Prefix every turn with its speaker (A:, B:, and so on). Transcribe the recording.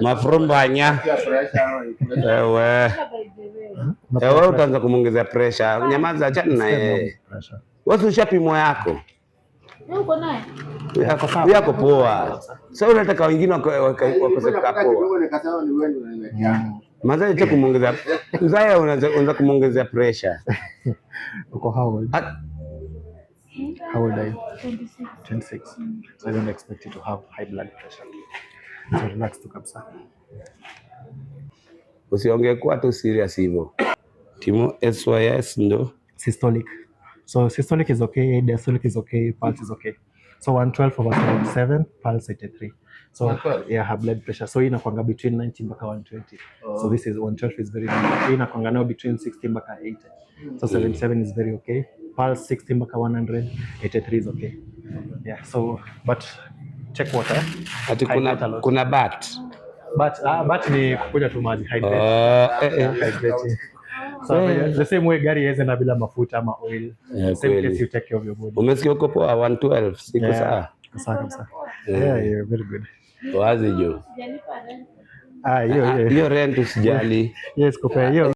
A: Mafrumbanya. Ewe utaanza kumuongeza pressure. Nyamaza, achana na yeye. Wewe ushapimo yako.
B: Uko naye?
A: Yako poa. Sasa unataka wengine wakose kapoa. Mazao cha kumuongeza. Uzaya unaanza kumuongeza pressure.
C: Uko how old? How old are you? 26. So I don't expect you to have high blood pressure. So relax tu kabisa.
A: Usiongee kwa tu serious hivyo. Timo SYS ndo
C: systolic. So systolic is okay, diastolic is okay, pulse is okay. So 112/77, pulse 83. So 112? Yeah, her blood pressure. So inakwanga between 90 mpaka 120. So this is 112 is very good. Inakwanga now between 60 mpaka 80. So 77 is very okay. Pulse 60 mpaka 100, 83 is okay. Yeah, so but check water.
A: Ati kuna bat.
C: But ni kukunywa tu maji, hydrate. So the same way gari yaweza na bila mafuta ama oil. Same case you take care of your body.
A: Umesikia uko poa 112 siku saa.
C: Sawa. Yeah, you're very good.
A: Wazi jo.
C: Hiyo
A: Hiyo rent usijali.
C: Yes, kopa hiyo.